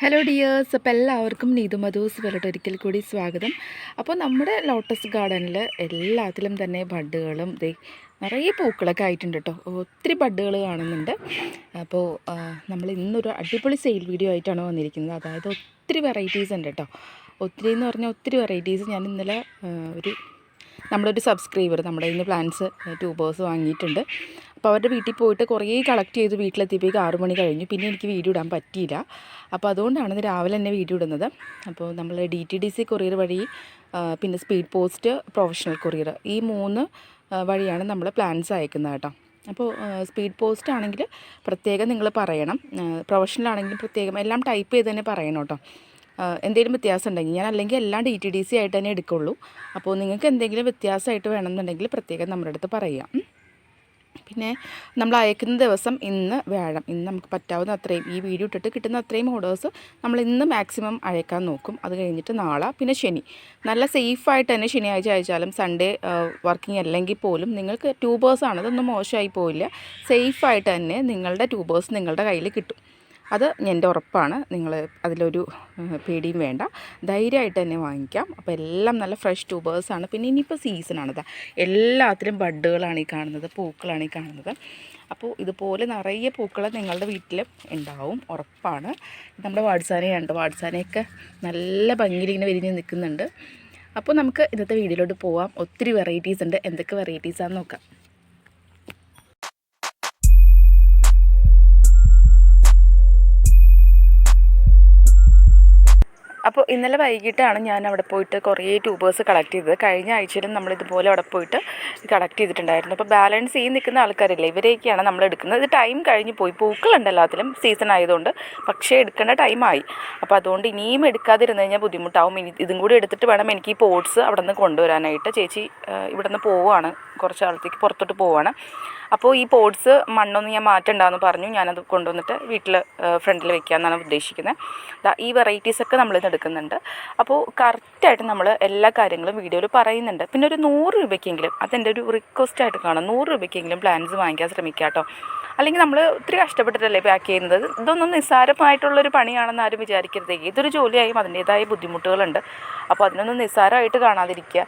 Hello dears, അപ്പോൾ എല്ലാവർക്കും നീതു മധൂസ് വരട്ട് ഒരിക്കൽ കൂടി സ്വാഗതം. അപ്പോൾ നമ്മുടെ ലോട്ടസ് ഗാർഡനിൽ എല്ലാത്തിലും തന്നെ ബഡ്ഡുകളും നിറയെ പൂക്കളൊക്കെ ആയിട്ടുണ്ട് കേട്ടോ. ഒത്തിരി ബഡ്ഡുകൾ കാണുന്നുണ്ട്. അപ്പോൾ നമ്മൾ ഇന്നൊരു അടിപൊളി സെയിൽ വീഡിയോ ആയിട്ടാണ് വന്നിരിക്കുന്നത്. അതായത് ഒത്തിരി വെറൈറ്റീസ് ഉണ്ട് കേട്ടോ. ഒത്തിരി എന്ന് പറഞ്ഞാൽ ഒത്തിരി വെറൈറ്റീസ്. ഞാൻ ഇന്നലെ നമ്മുടെ ഒരു സബ്സ്ക്രൈബർ നമ്മുടെ ഇന്ന് പ്ലാന്റ്സ് ട്യൂബേഴ്സ് വാങ്ങിയിട്ടുണ്ട്. അപ്പോൾ അവരുടെ വീട്ടിൽ പോയിട്ട് കുറേ കളക്ട് ചെയ്ത് വീട്ടിലെത്തിയപ്പോഴേക്ക് 6 മണി കഴിഞ്ഞു. പിന്നെ എനിക്ക് വീഡിയോ ഇടാൻ പറ്റിയില്ല. അപ്പോൾ അതുകൊണ്ടാണ് രാവിലെ തന്നെ വീഡിയോ ഇടുന്നത്. അപ്പോൾ നമ്മൾ DTDC കൊറിയർ വഴി, പിന്നെ സ്പീഡ് പോസ്റ്റ്, പ്രൊഫഷണൽ കൊറിയർ, ഈ 3 വഴിയാണ് നമ്മൾ പ്ലാന്റ്സ് അയക്കുന്നത് കേട്ടോ. അപ്പോൾ സ്പീഡ് പോസ്റ്റ് ആണെങ്കിൽ പ്രത്യേകം നിങ്ങൾ പറയണം, പ്രൊഫഷണൽ ആണെങ്കിലും പ്രത്യേകം എല്ലാം ടൈപ്പ് ചെയ്ത് തന്നെ പറയണം കേട്ടോ. എന്തെങ്കിലും വ്യത്യാസം ഉണ്ടെങ്കിൽ ഞാൻ അല്ലെങ്കിൽ എല്ലാം DTDC ആയിട്ട് തന്നെ എടുക്കുള്ളൂ. അപ്പോൾ നിങ്ങൾക്ക് എന്തെങ്കിലും വ്യത്യാസമായിട്ട് വേണമെന്നുണ്ടെങ്കിൽ പ്രത്യേകം നമ്മുടെ അടുത്ത് പറയാം. പിന്നെ നമ്മൾ അയക്കുന്ന ദിവസം ഇന്ന് വ്യാഴം, ഇന്ന് നമുക്ക് പറ്റാവുന്ന അത്രയും ഈ വീഡിയോ ഇട്ടിട്ട് കിട്ടുന്ന അത്രയും ഓർഡേഴ്സ് നമ്മൾ ഇന്ന് മാക്സിമം അയക്കാൻ നോക്കും. അത് കഴിഞ്ഞിട്ട് നാളെ, പിന്നെ ശനി നല്ല സേഫായിട്ട് തന്നെ ശനിയാഴ്ച അയച്ചാലും സൺഡേ വർക്കിംഗ് അല്ലെങ്കിൽ പോലും നിങ്ങൾക്ക് ട്യൂബേഴ്സാണ്, അതൊന്നും മോശമായി പോയില്ല. സേഫായിട്ട് തന്നെ നിങ്ങളുടെ ട്യൂബേഴ്സ് നിങ്ങളുടെ കയ്യിൽ കിട്ടും. അത് എൻ്റെ ഉറപ്പാണ്. നിങ്ങൾ അതിലൊരു പേടിയും വേണ്ട, ധൈര്യമായിട്ട് തന്നെ വാങ്ങിക്കാം. അപ്പോൾ എല്ലാം നല്ല ഫ്രഷ് ട്യൂബേഴ്സാണ്. പിന്നെ ഇനിയിപ്പോൾ സീസണാണിത്, എല്ലാത്തിലും ബഡ്ഡുകളാണ് ഈ കാണുന്നത്, പൂക്കളാണ് ഈ കാണുന്നത്. അപ്പോൾ ഇതുപോലെ നിറയെ പൂക്കൾ നിങ്ങളുടെ വീട്ടിൽ ഉണ്ടാവും, ഉറപ്പാണ്. നമ്മുടെ വാട്സാനയുണ്ട്, വാട്സാനയൊക്കെ നല്ല ഭംഗിയിൽ ഇങ്ങനെ വിരിഞ്ഞ് നിൽക്കുന്നുണ്ട്. അപ്പോൾ നമുക്ക് ഇന്നത്തെ വീഡിയോയിലോട്ട് പോവാം. ഒത്തിരി വെറൈറ്റീസ് ഉണ്ട്. എന്തൊക്കെ വെറൈറ്റീസാണെന്ന് നോക്കാം. അപ്പോൾ ഇന്നലെ വൈകിട്ടാണ് ഞാൻ അവിടെ പോയിട്ട് കുറേ ട്യൂബേഴ്സ് കളക്ട് ചെയ്തത്. കഴിഞ്ഞ ആഴ്ചയിലും നമ്മളിതുപോലെ അവിടെ പോയിട്ട് കളക്ട് ചെയ്തിട്ടുണ്ടായിരുന്നു. അപ്പോൾ ബാലൻസ് ചെയ്ത് നിൽക്കുന്ന ആൾക്കാരില്ലേ, ഇവരെയൊക്കെയാണ് നമ്മൾ എടുക്കുന്നത്. ഇത് ടൈം കഴിഞ്ഞ് പോയി, പൂക്കളുണ്ട് എല്ലാത്തിലും സീസൺ ആയതുകൊണ്ട്, പക്ഷേ എടുക്കേണ്ട ടൈമായി. അപ്പോൾ അതുകൊണ്ട് ഇനിയും എടുക്കാതിരുന്ന് കഴിഞ്ഞാൽ ബുദ്ധിമുട്ടാവും. ഇതും കൂടി എടുത്തിട്ട് വേണം എനിക്ക് ഈ പോട്ട്സ് അവിടെ നിന്ന് കൊണ്ടുവരാനായിട്ട്. ചേച്ചി ഇവിടെ നിന്ന് പോവുകയാണ്, കുറച്ച് കാലത്തേക്ക് പുറത്തോട്ട് പോവുകയാണ്. അപ്പോൾ ഈ പോട്ട്സ് മണ്ണൊന്നും ഞാൻ മാറ്റണ്ടെന്ന് പറഞ്ഞു. ഞാനത് കൊണ്ടുവന്നിട്ട് വീട്ടിൽ ഫ്രണ്ടിൽ വെക്കാമെന്നാണ് ഉദ്ദേശിക്കുന്നത്. ഈ വെറൈറ്റീസൊക്കെ നമ്മളിന്ന് എടുക്കുന്നുണ്ട്. അപ്പോൾ കറക്റ്റായിട്ട് നമ്മൾ എല്ലാ കാര്യങ്ങളും വീഡിയോയിൽ പറയുന്നുണ്ട്. പിന്നെ ഒരു 100 രൂപയ്ക്കെങ്കിലും, അതെൻ്റെ ഒരു റിക്വസ്റ്റായിട്ട് കാണാം, 100 രൂപയ്ക്കെങ്കിലും പ്ലാന്റ്സ് വാങ്ങിക്കാൻ ശ്രമിക്കുക കേട്ടോ. അല്ലെങ്കിൽ നമ്മൾ ഒത്തിരി കഷ്ടപ്പെട്ടിട്ടല്ലേ പാക്ക് ചെയ്യുന്നത്. ഇതൊന്നും നിസ്സാരമായിട്ടുള്ളൊരു പണിയാണെന്ന് ആരും വിചാരിക്കരുത്. ഏതൊരു ജോലിയായും അതിൻ്റേതായ ബുദ്ധിമുട്ടുകളുണ്ട്. അപ്പോൾ അതിനൊന്നും നിസ്സാരമായിട്ട് കാണാതിരിക്കുക.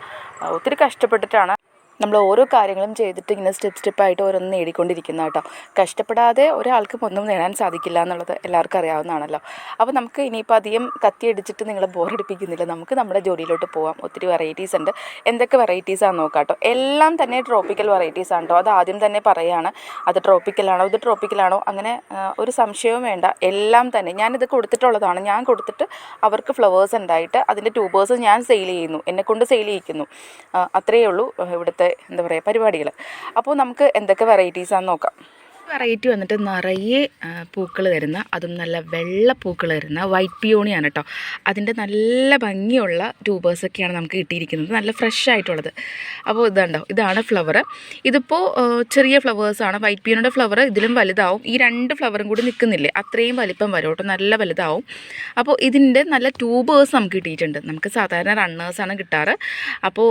ഒത്തിരി കഷ്ടപ്പെട്ടിട്ടാണ് നമ്മൾ ഓരോ കാര്യങ്ങളും ചെയ്തിട്ട് ഇങ്ങനെ സ്റ്റെപ്പായിട്ട് ഓരോന്ന് നേടിക്കൊണ്ടിരിക്കുന്ന കേട്ടോ. കഷ്ടപ്പെടാതെ ഒരാൾക്കും ഒന്നും നേടാൻ സാധിക്കില്ല എന്നുള്ളത് എല്ലാവർക്കും അറിയാവുന്നതാണല്ലോ. അപ്പോൾ നമുക്ക് ഇനിയിപ്പോൾ അധികം കത്തിയടിച്ചിട്ട് നിങ്ങളെ ബോറടിപ്പിക്കുന്നില്ല, നമുക്ക് നമ്മുടെ ജോലിയിലോട്ട് പോകാം. ഒത്തിരി വെറൈറ്റീസ് ഉണ്ട്. എന്തൊക്കെ വെറൈറ്റീസാണെന്ന് നോക്കാം കേട്ടോ. എല്ലാം തന്നെ ട്രോപ്പിക്കൽ വെറൈറ്റീസാണ് കേട്ടോ. അത് ആദ്യം തന്നെ പറയുകയാണ്, അത് ട്രോപ്പിക്കലാണോ ഇത് ട്രോപ്പിക്കലാണോ അങ്ങനെ ഒരു സംശയവും വേണ്ട. എല്ലാം തന്നെ ഞാനിത് കൊടുത്തിട്ടുള്ളതാണ്. ഞാൻ കൊടുത്തിട്ട് അവർക്ക് ഫ്ലവേഴ്സ് ഉണ്ടായിട്ട് അതിൻ്റെ ട്യൂബേഴ്സ് ഞാൻ സെയിൽ ചെയ്യുന്നു, എന്നെക്കൊണ്ട് സെയിൽ ചെയ്യിക്കുന്നു. അത്രയേ ഉള്ളൂ ഇവിടുത്തെ എന്താ പറയുക പരിപാടികൾ. അപ്പോൾ നമുക്ക് എന്തൊക്കെ വെറൈറ്റീസാണെന്ന് നോക്കാം. വെറൈറ്റി വന്നിട്ട് നിറയെ പൂക്കൾ തരുന്ന, അതും നല്ല വെള്ള പൂക്കൾ തരുന്ന വൈറ്റ് പിയോണിയാണ് കേട്ടോ. അതിൻ്റെ നല്ല ഭംഗിയുള്ള ട്യൂബേഴ്സൊക്കെയാണ് നമുക്ക് കിട്ടിയിരിക്കുന്നത്, നല്ല ഫ്രഷ് ആയിട്ടുള്ളത്. അപ്പോൾ ഇതുണ്ടോ, ഇതാണ് ഫ്ലവർ. ഇതിപ്പോൾ ചെറിയ ഫ്ലവേഴ്സാണ്. വൈറ്റ് പിയോണിയുടെ ഫ്ലവർ ഇതിലും വലുതാവും. ഈ 2 ഫ്ലവറും കൂടി നിൽക്കുന്നില്ലേ, അത്രയും വലിപ്പം വരും കേട്ടോ, നല്ല വലുതാവും. അപ്പോൾ ഇതിൻ്റെ നല്ല ട്യൂബേഴ്സ് നമുക്ക് കിട്ടിയിട്ടുണ്ട്. നമുക്ക് സാധാരണ റണ്ണേഴ്സാണ് കിട്ടാറ്. അപ്പോൾ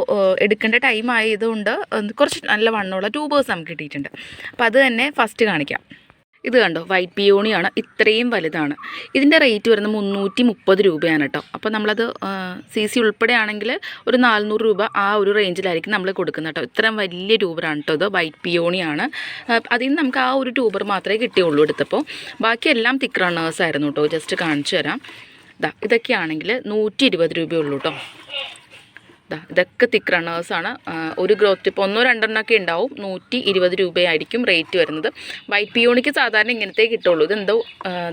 എടുക്കേണ്ട ടൈം ആയതുകൊണ്ട് കുറച്ച് നല്ല വണ്ണമുള്ള ട്യൂബേഴ്സ് നമുക്ക് കിട്ടിയിട്ടുണ്ട്. അപ്പോൾ അത് തന്നെ ഫസ്റ്റ് കാണിക്കാം. ഇത് കണ്ടോ, വൈറ്റ് പിയോണിയാണ്, ഇത്രയും വലുതാണ്. ഇതിൻ്റെ റേറ്റ് വരുന്നത് 330 രൂപയാണ് കേട്ടോ. അപ്പോൾ നമ്മളത് CC ഉൾപ്പെടെ ആണെങ്കിൽ ഒരു 400 രൂപ ആ ഒരു റേഞ്ചിലായിരിക്കും നമ്മൾ കൊടുക്കുന്നത് കേട്ടോ. ഇത്രയും വലിയ ട്യൂബറാണ് കേട്ടോ. ഇത് വൈറ്റ് പിയോണിയാണ്. അതിൽ നിന്ന് നമുക്ക് ആ ഒരു ട്യൂബർ മാത്രമേ കിട്ടിയുള്ളൂ എടുത്തപ്പോൾ. ബാക്കിയെല്ലാം തിക്ക് റണ്ണേഴ്സ് ആയിരുന്നു കേട്ടോ. ജസ്റ്റ് കാണിച്ചു തരാം. ഇതൊക്കെയാണെങ്കിൽ 120 രൂപയുള്ളൂ കേട്ടോ. ഇതൊക്കെ തിക്ക് റണ്ണേഴ്സാണ്. ഒരു ഗ്രോത്ത് ടിപ്പ് 1-2 ഉണ്ടാവും. 120 രൂപയായിരിക്കും റേറ്റ് വരുന്നത്. വൈറ്റ് പിയോണിക്ക് സാധാരണ ഇങ്ങനത്തെ കിട്ടുള്ളൂ. ഇതെന്തോ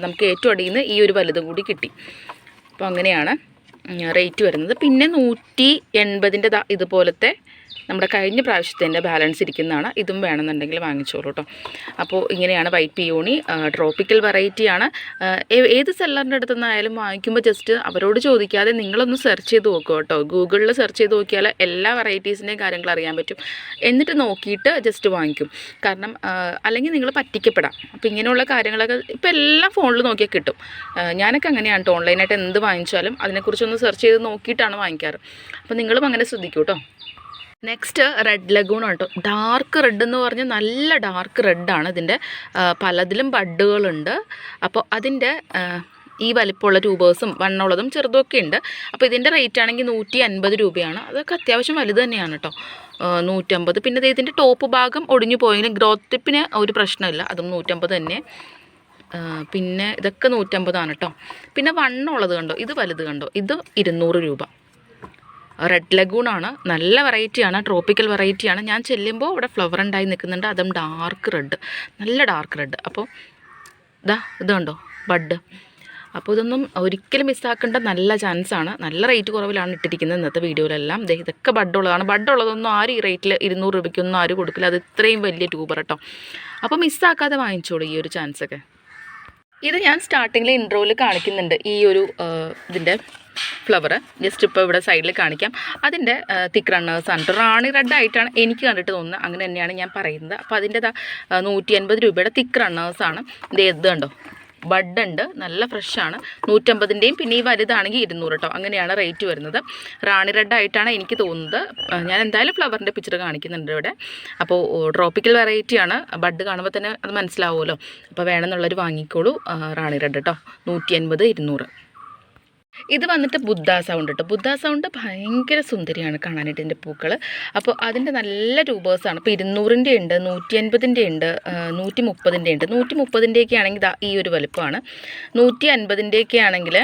നമുക്ക് ഏറ്റവും അടിയിൽ നിന്ന് ഈ ഒരു വലുതും കൂടി കിട്ടി. അപ്പോൾ അങ്ങനെയാണ് റേറ്റ് വരുന്നത്. പിന്നെ 180ൻ്റെ ഇതുപോലത്തെ നമ്മുടെ കഴിഞ്ഞ പ്രാവശ്യത്തിൻ്റെ ബാലൻസ് ഇരിക്കുന്നതാണ്. ഇതും വേണമെന്നുണ്ടെങ്കിൽ വാങ്ങിച്ചോളൂ കേട്ടോ. അപ്പോൾ ഇങ്ങനെയാണ് വൈറ്റ് പിയോണി. ട്രോപ്പിക്കൽ വെറൈറ്റിയാണ്. ഏത് സെല്ലറിൻ്റെ അടുത്ത് നിന്നായാലും വാങ്ങിക്കുമ്പോൾ ജസ്റ്റ് അവരോട് ചോദിക്കാതെ നിങ്ങളൊന്ന് സെർച്ച് ചെയ്ത് നോക്കുക കേട്ടോ. ഗൂഗിളിൽ സെർച്ച് ചെയ്ത് നോക്കിയാൽ എല്ലാ വെറൈറ്റീസിൻ്റെയും കാര്യങ്ങൾ അറിയാൻ പറ്റും. എന്നിട്ട് നോക്കിയിട്ട് ജസ്റ്റ് വാങ്ങിക്കും. കാരണം അല്ലെങ്കിൽ നിങ്ങൾ പറ്റിക്കപ്പെടാം. അപ്പോൾ ഇങ്ങനെയുള്ള കാര്യങ്ങളൊക്കെ ഇപ്പോൾ എല്ലാം ഫോണിൽ നോക്കിയാൽ കിട്ടും. ഞാനൊക്കെ അങ്ങനെയാണ് കേട്ടോ. ഓൺലൈനായിട്ട് എന്ത് വാങ്ങിച്ചാലും അതിനെക്കുറിച്ചൊന്ന് സെർച്ച് ചെയ്ത് നോക്കിയിട്ടാണ് വാങ്ങിക്കാറ്. അപ്പോൾ നിങ്ങളും അങ്ങനെ ശ്രദ്ധിക്കൂ കേട്ടോ. നെക്സ്റ്റ് റെഡ് ലഗൂൺ കേട്ടോ. ഡാർക്ക് റെഡ് എന്ന് പറഞ്ഞാൽ നല്ല ഡാർക്ക് റെഡാണ്. ഇതിൻ്റെ പലതിലും ബഡ്ഡുകളുണ്ട്. അപ്പോൾ അതിൻ്റെ ഈ വലിപ്പമുള്ള ട്യൂബേഴ്സും വണ്ണമുള്ളതും ചെറുതൊക്കെ ഉണ്ട്. അപ്പോൾ ഇതിൻ്റെ റേറ്റ് ആണെങ്കിൽ 150 രൂപയാണ്. അതൊക്കെ അത്യാവശ്യം വലുത് തന്നെയാണ് കേട്ടോ. 150. പിന്നെ ഇതിൻ്റെ ടോപ്പ് ഭാഗം ഒടിഞ്ഞു പോയെങ്കിലും ഗ്രോത്ത് ടിപ്പിന് ഒരു പ്രശ്നമില്ല, അതും 150 തന്നെ. പിന്നെ ഇതൊക്കെ 150 കേട്ടോ. പിന്നെ വണ്ണമുള്ളത് കണ്ടോ, ഇത് വലുത് കണ്ടോ, ഇത് 200 രൂപ. റെഡ് ലഗൂണാണ്, നല്ല വെറൈറ്റിയാണ്, ട്രോപ്പിക്കൽ വെറൈറ്റിയാണ്. ഞാൻ ചെല്ലുമ്പോൾ ഇവിടെ ഫ്ലവർ ഉണ്ടായി നിൽക്കുന്നുണ്ട്, അതും ഡാർക്ക് റെഡ്, നല്ല ഡാർക്ക് റെഡ്. അപ്പോൾ ഇത് കണ്ടോ ബഡ്. അപ്പോൾ ഇതൊന്നും ഒരിക്കലും മിസ്സാക്കേണ്ട നല്ല ചാൻസാണ്. നല്ല റേറ്റ് കുറവിലാണ് ഇട്ടിരിക്കുന്നത് ഇന്നത്തെ വീഡിയോയിലെല്ലാം. ഇതൊക്കെ ബഡുള്ളതാണ്. ബഡുള്ളതൊന്നും ആരും ഈ റേറ്റിൽ 200 രൂപയ്ക്കൊന്നും ആരും കൊടുക്കില്ല. അത് ഇത്രയും വലിയ ട്യൂബർ കേട്ടോ. അപ്പോൾ മിസ്സാക്കാതെ വാങ്ങിച്ചോളൂ ഈ ഒരു ചാൻസൊക്കെ. ഇത് ഞാൻ സ്റ്റാർട്ടിങ്ങിൽ ഇൻട്രോയിൽ കാണിക്കുന്നുണ്ട് ഈ ഒരു ഇതിൻ്റെ ഫ്ലവർ. ജസ്റ്റ് ഇപ്പോൾ ഇവിടെ സൈഡിൽ കാണിക്കാം. അതിൻ്റെ തിക്ക് റണ്ണേഴ്സാണ്. റാണി റെഡ് ആയിട്ടാണ് എനിക്ക് കണ്ടിട്ട് തോന്നുന്നത്, അങ്ങനെ തന്നെയാണ് ഞാൻ പറയുന്നത്. അപ്പോൾ അതിൻ്റെ 150 രൂപയുടെ തിക്ക് റണ്ണേഴ്സാണ്. ഇത് കണ്ടോ ബഡ് ഉണ്ട്, നല്ല ഫ്രഷാണ്. 150ൻ്റെയും പിന്നെ ഈ വലുതാണെങ്കിൽ 200 കേട്ടോ. അങ്ങനെയാണ് റേറ്റ് വരുന്നത്. റാണി റെഡ് ആയിട്ടാണ് എനിക്ക് തോന്നുന്നത്. ഞാൻ എന്തായാലും ഫ്ലവറിൻ്റെ പിക്ചർ കാണിക്കുന്നുണ്ട് ഇവിടെ. അപ്പോൾ ട്രോപ്പിക്കൽ വെറൈറ്റിയാണ്. ബഡ് കാണുമ്പോൾ തന്നെ അത് മനസ്സിലാവുമല്ലോ. അപ്പോൾ വേണമെന്നുള്ളവർ വാങ്ങിക്കോളൂ. റാണി റെഡ് കേട്ടോ, 150, 200. ഇത് വന്നിട്ട് ബുദ്ധ സൗണ്ട് കേട്ടോ. ബുദ്ധ സൗണ്ട് ഭയങ്കര സുന്ദരിയാണ് കാണാനായിട്ട് ഇതിൻ്റെ പൂക്കൾ. അപ്പോൾ അതിൻ്റെ നല്ല ട്യൂബേഴ്സാണ്. ഇപ്പോൾ 200ൻ്റെ ഉണ്ട്, 150ൻ്റെ ഉണ്ട്, 130ൻ്റെ ഉണ്ട്. 130ൻ്റെയൊക്കെ ആണെങ്കിൽ ഈ ഒരു വലുപ്പമാണ്. 150ൻ്റെയൊക്കെ ആണെങ്കിൽ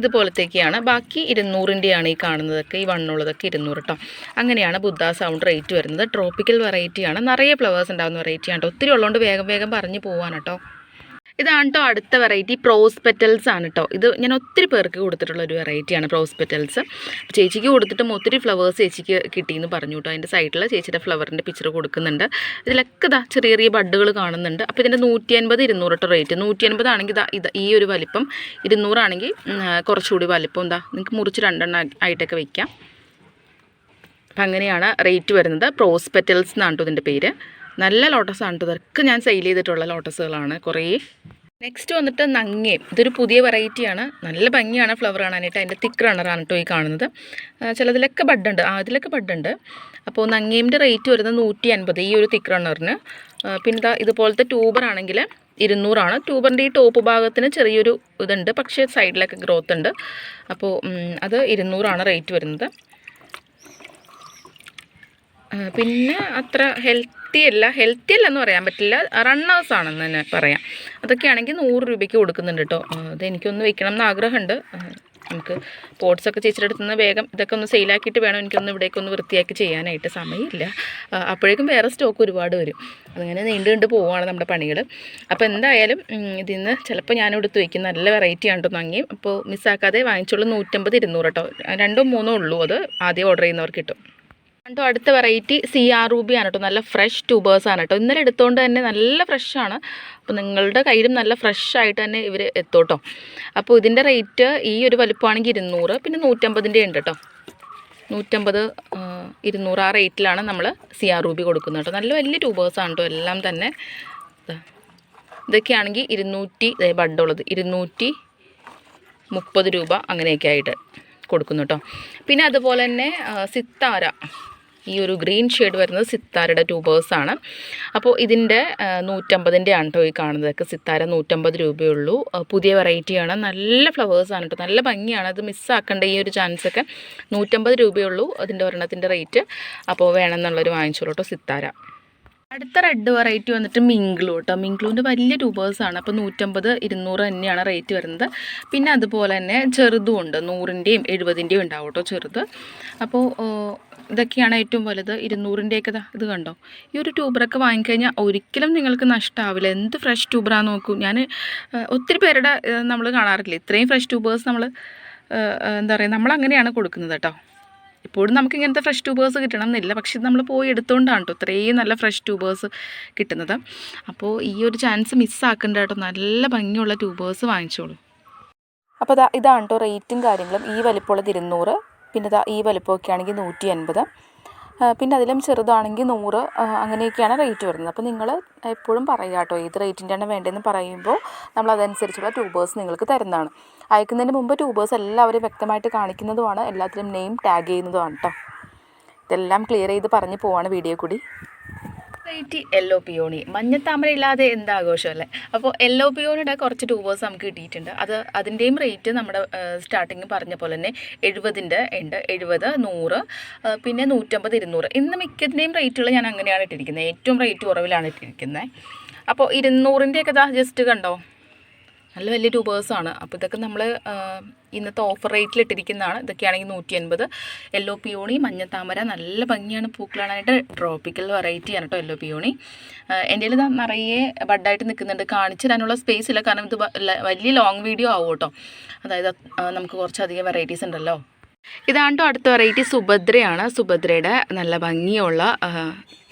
ഇതുപോലത്തേക്കാണ്. ബാക്കി 200ൻ്റെയാണ് ഈ കാണുന്നതൊക്കെ. ഈ വണ്ണുള്ളതൊക്കെ 200 കേട്ടോ. അങ്ങനെയാണ് ബുദ്ധ സൗണ്ട് റേറ്റ് വരുന്നത്. ട്രോപ്പിക്കൽ വെറൈറ്റിയാണ്, നിറയെ ഫ്ലവേഴ്സ് ഉണ്ടാകുന്ന വെറൈറ്റിയാണ് കേട്ടോ. ഒത്തിരി ഉള്ളതുകൊണ്ട് വേഗം വേഗം പറഞ്ഞു പോവാണ് കേട്ടോ. ഇതാണ് കേട്ടോ അടുത്ത വെറൈറ്റി, പ്രോസ് പെറ്റൽസ് ആണ് കേട്ടോ. ഇത് ഞാൻ ഒത്തിരി പേർക്ക് കൊടുത്തിട്ടുള്ള ഒരു വെറൈറ്റിയാണ് പ്രോസ് പെറ്റൽസ്. ചേച്ചിക്ക് കൊടുത്തിട്ടും ഒത്തിരി ഫ്ലവേഴ്സ് ചേച്ചിക്ക് കിട്ടിയെന്ന് പറഞ്ഞു കേട്ടോ. അതിൻ്റെ സൈഡിൽ ചേച്ചിയുടെ ഫ്ലവറിൻ്റെ പിക്ചർ കൊടുക്കുന്നുണ്ട്. ഇതിലൊക്കെ ചെറിയ ചെറിയ ബഡ്ഡുകൾ കാണുന്നുണ്ട്. അപ്പോൾ ഇതിൻ്റെ 150, 200 കേട്ടോ റേറ്റ്. 150 ആണെങ്കിൽ ഈ ഒരു വലിപ്പം, 200 ആണെങ്കിൽ കുറച്ചുകൂടി വലിപ്പം. നിങ്ങൾക്ക് മുറിച്ച് 2 ആയിട്ടൊക്കെ വയ്ക്കാം. അപ്പം അങ്ങനെയാണ് റേറ്റ് വരുന്നത്. പ്രോസ് പെറ്റൽസ് എന്നാണ് കേട്ടോ ഇതിൻ്റെ പേര്. നല്ല ലോട്ടസാണ് കേട്ടോ. ഇതൊക്കെ ഞാൻ സെയിൽ ചെയ്തിട്ടുള്ള ലോട്ടസുകളാണ് കുറേ. നെക്സ്റ്റ് വന്നിട്ട് നങ്ങേം. ഇതൊരു പുതിയ വെറൈറ്റിയാണ്, നല്ല ഭംഗിയാണ് ഫ്ലവർ കാണാനായിട്ട്. അതിൻ്റെ തിക്ക് റണ്ണറാണ് കേട്ടോ ഈ കാണുന്നത്. ചിലതിലൊക്കെ ബഡ്ഡുണ്ട്, ഇതിലൊക്കെ ബഡ്ഡുണ്ട്. അപ്പോൾ നങ്ങേമിൻ്റെ റേറ്റ് വരുന്നത് 150 ഈ ഒരു തിക്ക് റണ്ണറിന്. പിന്നെ ഇതുപോലത്തെ ട്യൂബർ ആണെങ്കിൽ 200 ട്യൂബറിൻ്റെ ഈ ടോപ്പ് ഭാഗത്തിന് ചെറിയൊരു ഇതുണ്ട്, പക്ഷേ സൈഡിലൊക്കെ ഗ്രോത്ത് ഉണ്ട്. അപ്പോൾ അത് 200 റേറ്റ് വരുന്നത്. പിന്നെ അത്ര ഹെൽത്തി അല്ലെന്ന് പറയാൻ പറ്റില്ല, റണ്ണേഴ്സാണെന്ന് തന്നെ പറയാം. അതൊക്കെയാണെങ്കിൽ 100 രൂപയ്ക്ക് കൊടുക്കുന്നുണ്ട് കേട്ടോ. അതെനിക്കൊന്ന് വെക്കണം എന്ന് ആഗ്രഹമുണ്ട്. നമുക്ക് പോട്ട്സൊക്കെ ചേച്ചിയുടെ അടുത്ത് നിന്ന് വേഗം ഇതൊക്കെ ഒന്ന് സെയിലാക്കിയിട്ട് വേണം എനിക്കൊന്ന് ഇവിടേക്കൊന്ന് വൃത്തിയാക്കി ചെയ്യാനായിട്ട്. സമയമില്ല, അപ്പോഴേക്കും വേറെ സ്റ്റോക്ക് ഒരുപാട് വരും. അങ്ങനെ നീണ്ടു പോവുകയാണ് നമ്മുടെ പണികൾ. അപ്പോൾ എന്തായാലും ഇതിൽ നിന്ന് ചിലപ്പോൾ ഞാൻ എടുത്ത് വയ്ക്കും. നല്ല വെറൈറ്റി ആണ് കേട്ടോ നങ്ങിയും. അപ്പോൾ മിസ്സാക്കാതെ വാങ്ങിച്ചോളൂ. 150, 200 കേട്ടോ. 2, 3 ഉള്ളൂ. അത് ആദ്യം ഓർഡർ ചെയ്യുന്നവർക്ക് കിട്ടും കേട്ടോ. അടുത്ത വെറൈറ്റി CR റൂബിയാണ് കേട്ടോ. നല്ല ഫ്രഷ് ട്യൂബേഴ്സാണ് കേട്ടോ. ഇന്നലെ എടുത്തുകൊണ്ട് തന്നെ നല്ല ഫ്രഷാണ്. അപ്പോൾ നിങ്ങളുടെ കയ്യിലും നല്ല ഫ്രഷ് ആയിട്ട് തന്നെ ഇവർ എത്തോട്ടോ. അപ്പോൾ ഇതിൻ്റെ റേറ്റ് ഈ ഒരു വലുപ്പമാണെങ്കിൽ 200, പിന്നെ 150ൻ്റെ ഉണ്ട് കേട്ടോ. 150, 200 ആ റേറ്റിലാണ് നമ്മൾ CR റൂബി കൊടുക്കുന്നത് കേട്ടോ. നല്ല വലിയ ട്യൂബേഴ്സാണ് കേട്ടോ എല്ലാം തന്നെ. ഇതൊക്കെയാണെങ്കിൽ 200 ബഡുള്ളത് 230 രൂപ അങ്ങനെയൊക്കെ ആയിട്ട് കൊടുക്കുന്നു കേട്ടോ. പിന്നെ അതുപോലെ തന്നെ സിത്താര, ഈ ഒരു ഗ്രീൻ ഷെയ്ഡ് വരുന്നത് സിത്താരയുടെ ട്യൂബേഴ്സാണ്. അപ്പോൾ ഇതിൻ്റെ 150ൻ്റെ ആണ് കേട്ടോ ഈ കാണുന്നതൊക്കെ. സിത്താര 150 രൂപയുള്ളൂ. പുതിയ വെറൈറ്റിയാണ്, നല്ല ഫ്ലവേഴ്സാണ് കേട്ടോ, നല്ല ഭംഗിയാണ്. അത് മിസ്സാക്കേണ്ട ഈ ഒരു ചാൻസൊക്കെ. 150 രൂപയുള്ളൂ അതിൻ്റെ ഒരെണ്ണത്തിൻ്റെ റേറ്റ്. അപ്പോൾ വേണമെന്നുള്ളവർ വാങ്ങിച്ചോളൂ കേട്ടോ സിത്താര. അടുത്ത റെഡ് വെറൈറ്റി വന്നിട്ട് മിംഗ്ലൂ കേട്ടോ. മിംഗ്ലൂവിൻ്റെ വലിയ ട്യൂബേഴ്സാണ്. അപ്പോൾ 150, 200 തന്നെയാണ് റേറ്റ് വരുന്നത്. പിന്നെ അതുപോലെ തന്നെ ചെറുതും ഉണ്ട്, 100ൻ്റെയും 70ൻ്റെയും ഉണ്ടാവും കേട്ടോ ചെറുത്. അപ്പോൾ ഇതൊക്കെയാണ് ഏറ്റവും വലുത്. 200ൻ്റെയൊക്കെ ഇത് കണ്ടോ. ഈ ഒരു ട്യൂബറൊക്കെ വാങ്ങിക്കഴിഞ്ഞാൽ ഒരിക്കലും നിങ്ങൾക്ക് നഷ്ടമാവില്ല. എന്ത് ഫ്രഷ് ട്യൂബറാന്ന് നോക്കൂ. ഞാൻ ഒത്തിരി പേരുടെ നമ്മൾ കാണാറില്ല ഇത്രയും ഫ്രഷ് ട്യൂബേഴ്സ്. നമ്മൾ എന്താ പറയുക, നമ്മളങ്ങനെയാണ് കൊടുക്കുന്നത് കേട്ടോ. ഇപ്പോഴും നമുക്ക് ഇങ്ങനത്തെ ഫ്രഷ് ട്യൂബേഴ്സ് കിട്ടണം എന്നില്ല, പക്ഷെ നമ്മൾ പോയി എടുത്തുകൊണ്ടാണ് കേട്ടോ ഇത്രയും നല്ല ഫ്രഷ് ട്യൂബേഴ്സ് കിട്ടുന്നത്. അപ്പോൾ ഈ ഒരു ചാൻസ് മിസ്സാക്കണ്ട കേട്ടോ. നല്ല ഭംഗിയുള്ള ട്യൂബേഴ്സ് വാങ്ങിച്ചോളൂ. അപ്പോൾ ഇതാണ് കേട്ടോ റേറ്റും കാര്യങ്ങളും. ഈ വലിപ്പമുള്ളത് 200, പിന്നെ ഈ വലിപ്പമൊക്കെ ആണെങ്കിൽ 150, പിന്നെ അതിലും ചെറുതാണെങ്കിൽ 100. അങ്ങനെയൊക്കെയാണ് റേറ്റ് വരുന്നത്. അപ്പോൾ നിങ്ങൾ എപ്പോഴും പറയുക കേട്ടോ ഏത് റേറ്റിൻ്റെയാണ് വേണ്ടതെന്ന് പറയുമ്പോൾ നമ്മൾ അതനുസരിച്ചുള്ള ട്യൂബേഴ്സ് നിങ്ങൾക്ക് തരുന്നതാണ്. അയക്കുന്നതിന് മുമ്പ് ട്യൂബേഴ്സ് എല്ലാവരും വ്യക്തമായിട്ട് കാണിക്കുന്നതുമാണ്, എല്ലാത്തിലും നെയിം ടാഗ് ചെയ്യുന്നതുമാണ് കേട്ടോ. ഇതെല്ലാം ക്ലിയർ ചെയ്ത് പറഞ്ഞ് പോവാണ് വീഡിയോ കൂടി. Variety yellow peony. മഞ്ഞത്താമര ഇല്ലാതെ എന്താഘോഷം അല്ലേ. അപ്പോൾ യെല്ലോ പിയോണിയുടെ കുറച്ച് ട്യൂബേഴ്സ് നമുക്ക് കിട്ടിയിട്ടുണ്ട്. അതിൻ്റെയും റേറ്റ് നമ്മുടെ സ്റ്റാർട്ടിങ് പറഞ്ഞ പോലെ തന്നെ 70 ഉണ്ട്, 70, 100, പിന്നെ 150, 200. ഇന്ന് മിക്കതിൻ്റെയും റേറ്റുകൾ ഞാൻ അങ്ങനെയാണ് ഇട്ടിരിക്കുന്നത്. ഏറ്റവും റേറ്റ് കുറവിലാണ് ഇട്ടിരിക്കുന്നത്. അപ്പോൾ 200-ൻ്റെയൊക്കെ ജസ്റ്റ് കണ്ടോ, നല്ല വലിയ ട്യൂബേഴ്സാണ്. അപ്പോൾ ഇതൊക്കെ നമ്മൾ ഇന്നത്തെ ഓഫർ റേറ്റിൽ ഇട്ടിരിക്കുന്നതാണ്. ഇതൊക്കെയാണെങ്കിൽ 180. യെല്ലോ പിയോണി, മഞ്ഞത്താമര, നല്ല ഭംഗിയാണ് പൂക്കളാനായിട്ട്. ട്രോപ്പിക്കൽ വെറൈറ്റിയാണ് കേട്ടോ യെല്ലോ പിയോണി. എൻ്റെ കയ്യിൽ നിറയെ ബഡായിട്ട് നിൽക്കുന്നുണ്ട്. കാണിച്ചു തരാനുള്ള സ്പേസ് ഇല്ല, കാരണം ഇത് വലിയ ലോങ് വീഡിയോ ആവും കേട്ടോ. അതായത് നമുക്ക് കുറച്ചധികം വെറൈറ്റീസ് ഉണ്ടല്ലോ. ഇതാണ് കേട്ടോ അടുത്ത വെറൈറ്റി. സുഭദ്രയാണ്. സുഭദ്രയുടെ നല്ല ഭംഗിയുള്ള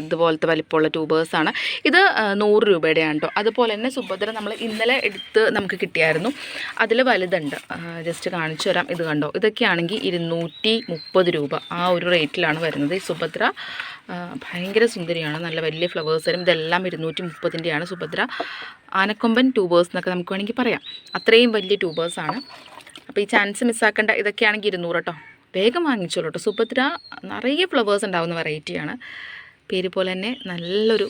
ഇതുപോലത്തെ വലിപ്പമുള്ള ട്യൂബേഴ്സാണ്. ഇത് 100 രൂപയുടെയാണ് കേട്ടോ. അതുപോലെ തന്നെ സുഭദ്ര നമ്മൾ ഇന്നലെ എടുത്ത് നമുക്ക് കിട്ടിയായിരുന്നു. അതിൽ വലുതുണ്ട്, ജസ്റ്റ് കാണിച്ചു തരാം. ഇത് കണ്ടോ, ഇതൊക്കെയാണെങ്കിൽ 230 രൂപ, ആ ഒരു റേറ്റിലാണ് വരുന്നത്. ഈ സുഭദ്ര ഭയങ്കര സുന്ദരിയാണ്, നല്ല വലിയ ഫ്ലവേഴ്സ് വരും. ഇതെല്ലാം 230-ൻ്റെയാണ് സുഭദ്ര. ആനക്കൊമ്പൻ ട്യൂബേഴ്സ് എന്നൊക്കെ നമുക്ക് വേണമെങ്കിൽ പറയാം. അത്രയും വലിയ ട്യൂബേഴ്സാണ്. അപ്പോൾ ഈ ചാൻസ് മിസ്സാക്കേണ്ട. ഇതൊക്കെയാണെങ്കിൽ 200 കേട്ടോ. വേഗം വാങ്ങിച്ചോളൂ കേട്ടോ. സുഭദ്ര നിറയെ ഫ്ലവേഴ്സ് ഉണ്ടാകുന്ന വെറൈറ്റിയാണ്. പേര് പോലെ തന്നെ നല്ലൊരു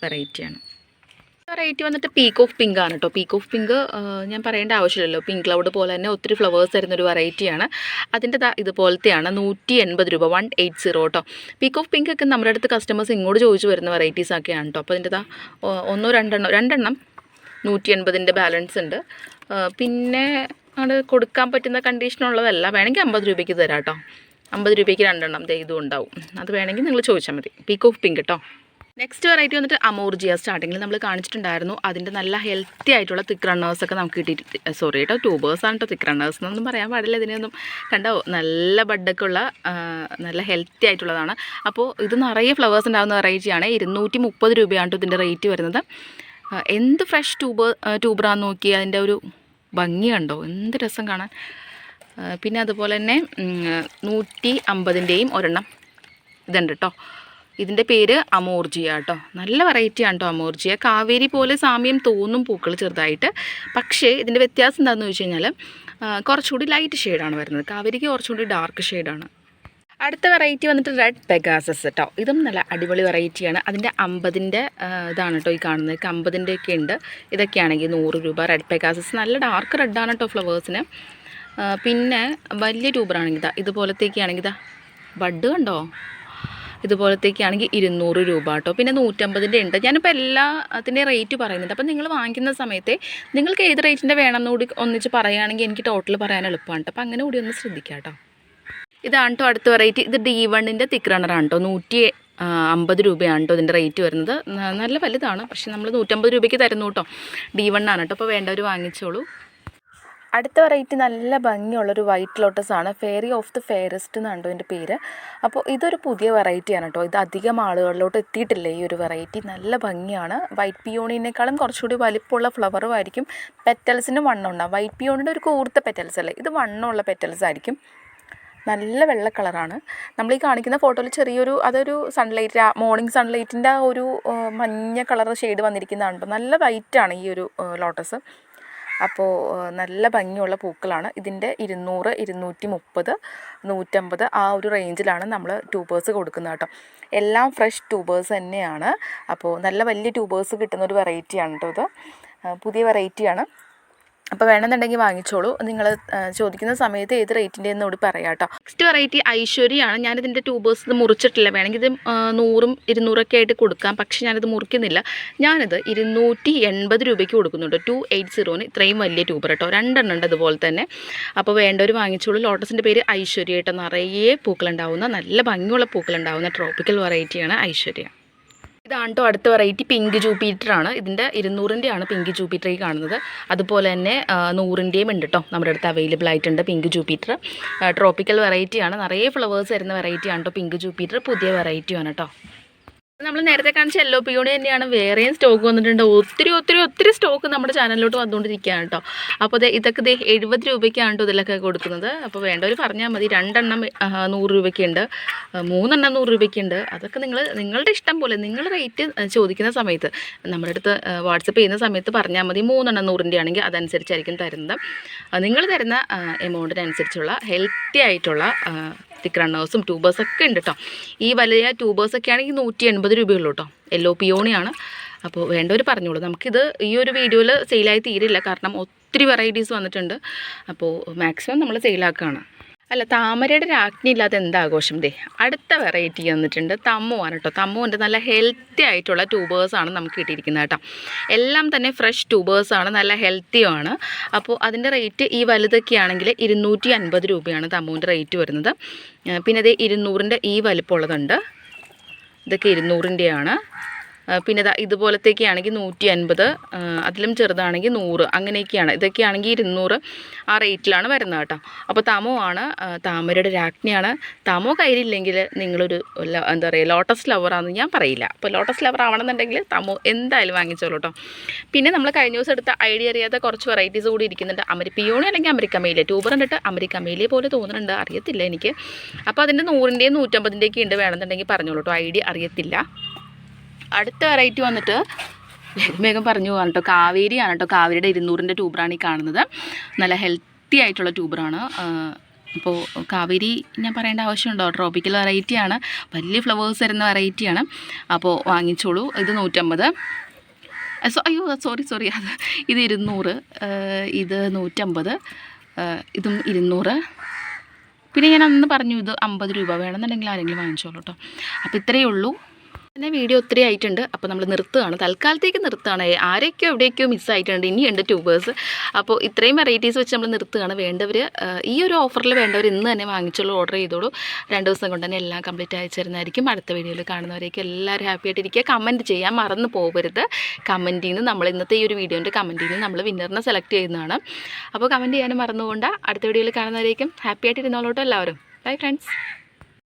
വെറൈറ്റിയാണ്. വെറൈറ്റി വന്നിട്ട് പീക്ക് ഓഫ് പിങ്ക് ആണ് കേട്ടോ. പീക്ക് ഓഫ് പിങ്ക് ഞാൻ പറയേണ്ട ആവശ്യമില്ലല്ലോ. പിങ്ക് ക്ലൗഡ് പോലെ തന്നെ ഒത്തിരി ഫ്ലവേഴ്സ് തരുന്നൊരു വെറൈറ്റിയാണ്. അതിൻ്റെ ഇതുപോലത്തെയാണ് 180 രൂപ, 180 കേട്ടോ. പീക്ക് ഓഫ് പിങ്ക് ഒക്കെ നമ്മുടെ അടുത്ത് കസ്റ്റമേഴ്സ് ഇങ്ങോട്ട് ചോദിച്ചു വരുന്ന വെറൈറ്റീസൊക്കെയാണ് കേട്ടോ. അപ്പോൾ അതിൻ്റെ രണ്ടെണ്ണം 180-ൻ്റെ ബാലൻസ് ഉണ്ട്. പിന്നെ അത് കൊടുക്കാൻ പറ്റുന്ന കണ്ടീഷനുള്ളതല്ല. വേണമെങ്കിൽ 50 രൂപയ്ക്ക് തരാം കേട്ടോ. 50 രൂപയ്ക്ക് 2 എണ്ണം ഇതും ഉണ്ടാവും. അത് വേണമെങ്കിൽ നിങ്ങൾ ചോദിച്ചാൽ മതി. പീക്ക് ഓഫ് പിങ്ക് കേട്ടോ. നെക്സ്റ്റ് വെറൈറ്റി വന്നിട്ട് അമോർജിയ. സ്റ്റാർട്ടിങ്ങിൽ നമ്മൾ കാണിച്ചിട്ടുണ്ടായിരുന്നു. അതിൻ്റെ നല്ല ഹെൽത്തി ആയിട്ടുള്ള തിക്ക് റണ്ണേഴ്സൊക്കെ നമുക്ക് കിട്ടിയിട്ട്, സോറി കേട്ടോ, ട്യൂബേഴ്സാണ് കേട്ടോ. തിക്ക് റണ്ണേഴ്സ് എന്നൊന്നും പറയാൻ പാടില്ല. ഇതിനൊന്നും കണ്ടോ, നല്ല ബഡൊക്കെ ഉള്ള നല്ല ഹെൽത്തി ആയിട്ടുള്ളതാണ്. അപ്പോൾ ഇത് നിറയെ ഫ്ലവേഴ്സ് ഉണ്ടാകുന്ന വെറൈറ്റിയാണ്. 230 രൂപയാണ് കേട്ടോ ഇതിൻ്റെ റേറ്റ് വരുന്നത്. എന്ത് ഫ്രഷ് ട്യൂബറാന്ന് നോക്കി, അതിൻ്റെ ഒരു ഭംഗി കണ്ടോ, എന്ത് രസം കാണാൻ. പിന്നെ അതുപോലെ തന്നെ 150-ൻ്റെയും ഒരെണ്ണം ഇതുണ്ട് കേട്ടോ. ഇതിൻ്റെ പേര് അമോർജിയ കേട്ടോ. നല്ല വെറൈറ്റിയാണ് കേട്ടോ അമോർജിയ. കാവേരി പോലെ സാമ്യം തോന്നും പൂക്കൾ ചെറുതായിട്ട്. പക്ഷേ ഇതിൻ്റെ വ്യത്യാസം എന്താണെന്ന് ചോദിച്ചു കഴിഞ്ഞാൽ കുറച്ചുകൂടി ലൈറ്റ് ഷെയ്ഡാണ് വരുന്നത്. കാവേരിക്ക് കുറച്ചുകൂടി ഡാർക്ക് ഷെയ്ഡാണ്. അടുത്ത വെറൈറ്റി വന്നിട്ട് റെഡ് പെഗാസസ് കേട്ടോ. ഇതും നല്ല അടിപൊളി വെറൈറ്റിയാണ്. അതിൻ്റെ 50-ൻ്റെ ഇതാണ് കേട്ടോ ഈ കാണുന്നത്. 50-ൻ്റെയൊക്കെ ഉണ്ട്. ഇതൊക്കെയാണെങ്കിൽ 100 രൂപ. റെഡ് പെഗാസസ് നല്ല ഡാർക്ക് റെഡാണ് കേട്ടോ ഫ്ലവേഴ്സിന്. പിന്നെ വലിയ ട്യൂബറാണെങ്കിൽ ഇതുപോലത്തേക്കാണെങ്കിൽ ബഡ് കണ്ടോ, ഇതുപോലത്തേക്കാണെങ്കിൽ 200 രൂപ കേട്ടോ. പിന്നെ 150-ൻ്റെ ഉണ്ട്. ഞാനിപ്പോൾ എല്ലാത്തിൻ്റെയും റേറ്റ് പറയുന്നുണ്ട്. അപ്പോൾ നിങ്ങൾ വാങ്ങിക്കുന്ന സമയത്ത് നിങ്ങൾക്ക് ഏത് റേറ്റിൻ്റെ വേണമെന്നുകൂടി ഒന്നിച്ച് പറയുകയാണെങ്കിൽ എനിക്ക് ടോട്ടൽ പറയാൻ എളുപ്പമാണ് കേട്ടോ. അപ്പോൾ അങ്ങനെ കൂടി ഒന്ന് ശ്രദ്ധിക്കാം കേട്ടോ. ഇതാണ് കേട്ടോ അടുത്ത വെറൈറ്റി. ഇത് D1-ൻ്റെ തിക്ക് റണ്ണറാണ് കേട്ടോ. 150 രൂപയാണ് കേട്ടോ ഇതിൻ്റെ റേറ്റ് വരുന്നത്. നല്ല വലുതാണ്, പക്ഷേ നമ്മൾ 150 രൂപയ്ക്ക് തരുന്നു കേട്ടോ. D1 ആണ് കേട്ടോ. അപ്പോൾ വേണ്ടവർ വാങ്ങിച്ചോളൂ. അടുത്ത വെറൈറ്റി നല്ല ഭംഗിയുള്ളൊരു വൈറ്റ് ലോട്ടസ് ആണ്. ഫെയറി ഓഫ് ദി ഫെയറസ്റ്റ് എന്നാണ് ഇതിൻ്റെ പേര്. അപ്പോൾ ഇതൊരു പുതിയ വെറൈറ്റിയാണ് കേട്ടോ. ഇത് അധികം ആളുകളിലോട്ട് എത്തിയിട്ടില്ല ഈ ഒരു വെറൈറ്റി. നല്ല ഭംഗിയാണ്. വൈറ്റ് പിയോണിനേക്കാളും കുറച്ചുകൂടി വലിപ്പമുള്ള ഫ്ലവറും ആയിരിക്കും. പെറ്റൽസിന് വണ്ണം ഉണ്ടാകും. വൈറ്റ് പിയോണിൻ്റെ ഒരു കൂർത്ത പെറ്റൽസ് അല്ലേ, ഇത് വണ്ണമുള്ള പെറ്റൽസ് ആയിരിക്കും. നല്ല വെള്ള കളറാണ്. നമ്മൾ ഈ കാണിക്കുന്ന ഫോട്ടോയിൽ ചെറിയൊരു അതൊരു സൺലൈറ്റ്, മോർണിംഗ് സൺലൈറ്റിൻ്റെ ആ ഒരു മഞ്ഞ കളർ ഷെയ്ഡ് വന്നിരിക്കുന്നതാണ്. നല്ല വൈറ്റാണ് ഈ ഒരു ലോട്ടസ്. അപ്പോൾ നല്ല ഭംഗിയുള്ള പൂക്കളാണ്. ഇതിൻ്റെ 200, 230, 150 ആ ഒരു റേഞ്ചിലാണ് നമ്മൾ ട്യൂബേഴ്സ് കൊടുക്കുന്നത് കേട്ടോ. എല്ലാം ഫ്രഷ് ട്യൂബേഴ്സ് തന്നെയാണ്. അപ്പോൾ നല്ല വലിയ ട്യൂബേഴ്സ് കിട്ടുന്നൊരു വെറൈറ്റിയാണ് കേട്ടോ. ഇത് പുതിയ വെറൈറ്റിയാണ്. അപ്പോൾ വേണമെന്നുണ്ടെങ്കിൽ വാങ്ങിച്ചോളൂ. നിങ്ങൾ ചോദിക്കുന്ന സമയത്ത് ഏത് റേറ്റിൻ്റെ എന്നോട് പറയാം കേട്ടോ. നെക്സ്റ്റ് വെറൈറ്റി ഐശ്വര്യയാണ്. ഞാനിതിൻ്റെ ട്യൂബേഴ്സ് ഇത് മുറിച്ചിട്ടില്ല. വേണമെങ്കിൽ ഇത് 100, 200 ആയിട്ട് കൊടുക്കാം. പക്ഷേ ഞാനിത് മുറിക്കുന്നില്ല. ഞാനിത് 280 രൂപയ്ക്ക് കൊടുക്കുന്നുണ്ട്. 280-ന് ഇത്രയും വലിയ ട്യൂബർ കേട്ടോ. 2 എണ്ണം ഉണ്ട് അതുപോലെ തന്നെ. അപ്പോൾ വേണ്ടവർ വാങ്ങിച്ചോളൂ. ലോട്ടസിൻ്റെ പേര് ഐശ്വര്യ കേട്ടോ. നിറയെ പൂക്കളുണ്ടാവുന്ന നല്ല ഭംഗിയുള്ള പൂക്കളുണ്ടാവുന്ന ട്രോപ്പിക്കൽ വെറൈറ്റിയാണ് ഐശ്വര്യ. ഇതാണ് കേട്ടോ അടുത്ത വെറൈറ്റി. പിങ്ക് ജൂപ്പിറ്ററാണ്. ഇതിൻ്റെ 200-ൻ്റെയാണ് പിങ്ക് ജൂപ്പിറ്റർ ഈ കാണുന്നത്. അതുപോലെ തന്നെ 100-ൻ്റെയും ഉണ്ട് കേട്ടോ. നമ്മുടെ അടുത്ത് അവൈലബിൾ ആയിട്ടുണ്ട് പിങ്ക് ജൂപ്പിറ്റർ. ട്രോപ്പിക്കൽ വെറൈറ്റിയാണ്. നിറയെ ഫ്ലവേഴ്സ് വരുന്ന വെറൈറ്റിയാണ് കേട്ടോ പിങ്ക് ജൂപ്പിറ്റർ. പുതിയ വെറൈറ്റിയാണ് കേട്ടോ. നമ്മൾ നേരത്തെ കാണിച്ച യെല്ലോ പിയോണി തന്നെയാണ്. വേറെയും സ്റ്റോക്ക് വന്നിട്ടുണ്ട്. ഒത്തിരി സ്റ്റോക്ക് നമ്മുടെ ചാനലിലോട്ട് വന്നുകൊണ്ടിരിക്കുകയാണ് കേട്ടോ. അപ്പോൾ ഇതൊക്കെ 70 രൂപയ്ക്കാണ് കേട്ടോ ഇതിലൊക്കെ കൊടുക്കുന്നത്. അപ്പോൾ വേണ്ടവർ പറഞ്ഞാൽ മതി. 2 എണ്ണം 100 രൂപയ്ക്കുണ്ട്, 3 എണ്ണം 100 രൂപയ്ക്കുണ്ട്. അതൊക്കെ നിങ്ങളുടെ ഇഷ്ടം പോലെ നിങ്ങൾ റേറ്റ് ചോദിക്കുന്ന സമയത്ത് നമ്മുടെ അടുത്ത് വാട്സപ്പ് ചെയ്യുന്ന സമയത്ത് പറഞ്ഞാൽ മതി. 3 എണ്ണം 100-ൻ്റെ ആണെങ്കിൽ അതനുസരിച്ചായിരിക്കും തരുന്നത്. നിങ്ങൾ തരുന്ന എമൗണ്ടിനനുസരിച്ചുള്ള ഹെൽത്തി ആയിട്ടുള്ള തിക്ക് റണ്ണേഴ്സും ട്യൂബേഴ്സൊക്കെ ഉണ്ട് കേട്ടോ. ഈ വലിയ ട്യൂബേഴ്സൊക്കെ ആണെങ്കിൽ 180 രൂപയുള്ളൂ കേട്ടോ. യെല്ലോ പിയോണിയാണ്. അപ്പോൾ വേണ്ടവർ പറഞ്ഞോളൂ. നമുക്കിത് ഈ ഒരു വീഡിയോയിൽ സെയിലായി തീരില്ല, കാരണം ഒത്തിരി വെറൈറ്റീസ് വന്നിട്ടുണ്ട്. അപ്പോൾ മാക്സിമം നമ്മൾ സെയിലാക്കുകയാണ്. അല്ല, താമരയുടെ രാജ്ഞി ഇല്ലാതെ എന്താഘോഷം. അടുത്ത വെറൈറ്റി വന്നിട്ടുണ്ട്. തമ്മുവാണ് കേട്ടോ. തമ്മുവിൻ്റെ നല്ല ഹെൽത്തി ആയിട്ടുള്ള ട്യൂബേഴ്സാണ് നമുക്ക് കിട്ടിയിരിക്കുന്നത് കേട്ടോ. എല്ലാം തന്നെ ഫ്രഷ് ട്യൂബേഴ്സാണ്, നല്ല ഹെൽത്തിയുമാണ്. അപ്പോൾ അതിൻ്റെ റേറ്റ് ഈ വലുതൊക്കെ ആണെങ്കിൽ 250 രൂപയാണ് തമ്മുവിൻ്റെ റേറ്റ് വരുന്നത്. പിന്നെ ഇത് 200-ൻ്റെ ഈ വലിപ്പമുള്ളതുണ്ട്. ഇതൊക്കെ 200-ൻ്റെയാണ്. പിന്നെ ഇതുപോലത്തേക്ക് ആണെങ്കിൽ 150, അതിലും ചെറുതാണെങ്കിൽ 100, അങ്ങനെയൊക്കെയാണ്. ഇതൊക്കെ ആണെങ്കിൽ 200 ആ റേറ്റിലാണ് വരുന്നത് കേട്ടോ. അപ്പോൾ തമോ ആണ്, താമരയുടെ രാജ്ഞിയാണ്. തമോ കയ്യിലില്ലെങ്കിൽ നിങ്ങളൊരു എന്താ പറയുക, ലോട്ടസ് ലവറാണെന്ന് ഞാൻ പറയില്ല. അപ്പോൾ ലോട്ടസ് ലവർ ആവണമെന്നുണ്ടെങ്കിൽ തമോ എന്തായാലും വാങ്ങിച്ചോളൂ കേട്ടോ. പിന്നെ നമ്മൾ കഴിഞ്ഞ ദിവസം എടുത്ത ഐഡിയ അറിയാത്ത കുറച്ച് വെറൈറ്റീസ് കൂടി ഇരിക്കുന്നുണ്ട്. അമരിപ്പിയോണി അല്ലെങ്കിൽ അമരിക്കമേലിയ ട്യൂബർ കണ്ടിട്ട് അമരിക്കമേലിയ പോലെ തോന്നുന്നുണ്ട്, അറിയത്തില്ല എനിക്ക്. അപ്പോൾ അതിൻ്റെ 100-ൻ്റെയും 150-ൻ്റെയൊക്കെ ഉണ്ട്, വേണമെന്നുണ്ടെങ്കിൽ പറഞ്ഞോളൂ കേട്ടോ. ഐഡിയ അറിയത്തില്ല. അടുത്ത വെറൈറ്റി വന്നിട്ട് വേഗം പറഞ്ഞു പോകാൻ കേട്ടോ. കാവേരിയാണ് കേട്ടോ. കാവേരിയുടെ 200-ൻ്റെ ട്യൂബറാണ് ഈ കാണുന്നത്. നല്ല ഹെൽത്തി ആയിട്ടുള്ള ട്യൂബറാണ്. അപ്പോൾ കാവേരി ഞാൻ പറയേണ്ട ആവശ്യമുണ്ടോ? ട്രോപ്പിക്കൽ വെറൈറ്റിയാണ്, വലിയ ഫ്ലവേഴ്സ് വരുന്ന വെറൈറ്റിയാണ്. അപ്പോൾ വാങ്ങിച്ചോളൂ. ഇത് 150. അയ്യോ സോറി അത് ഇത് 200, ഇത് 150, ഇതും 200. പിന്നെ ഞാൻ അന്ന് പറഞ്ഞു ഇത് 50 രൂപ, വേണമെന്നുണ്ടെങ്കിൽ ആരെങ്കിലും വാങ്ങിച്ചോളൂ കേട്ടോ. അപ്പോൾ ഇത്രയേ ഉള്ളൂ. പിന്നെ വീഡിയോ ഒത്തിരി ആയിട്ടുണ്ട്. അപ്പോൾ നമ്മൾ നിർത്തുകയാണ്, തൽക്കാലത്തേക്ക് നിർത്തുകയാണ്. ആരൊക്കെയോ എവിടെയൊക്കെയോ മിസ്സായിട്ടുണ്ട്, ഇനിയുണ്ട് ട്യൂബേഴ്സ്. അപ്പോൾ ഇത്രയും വെറൈറ്റീസ് വെച്ച് നമ്മൾ നിർത്തുകയാണ്. വേണ്ടവർ ഈ ഒരു ഓഫറിൽ വേണ്ടവർ ഇന്ന് തന്നെ വാങ്ങിച്ചോളൂ, ഓർഡർ ചെയ്തോളൂ. 2 ദിവസം കൊണ്ട് തന്നെ എല്ലാം കംപ്ലീറ്റ് അയച്ചു തരുന്നതായിരിക്കും. അടുത്ത വീഡിയോയിൽ കാണുന്നവരേക്കും എല്ലാവരും ഹാപ്പി ആയിട്ടിരിക്കുക. കമൻറ്റ് ചെയ്യാൻ മറന്നു പോകരുത്. കമൻറ്റിൽ നിന്ന് നമ്മൾ ഇന്നത്തെ ഈ ഒരു വീഡിയോൻ്റെ കമൻറ്റിൽ നിന്ന് നമ്മൾ വിന്നറിനെ സെലക്ട് ചെയ്യുന്നതാണ്. അപ്പോൾ കമൻറ്റ് ചെയ്യാനും മറന്നുകൊണ്ട് അടുത്ത വീഡിയോയിൽ കാണുന്നവരേക്കും ഹാപ്പി ആയിട്ടിരുന്നോളൂട്ടോ എല്ലാവരും. Bye friends.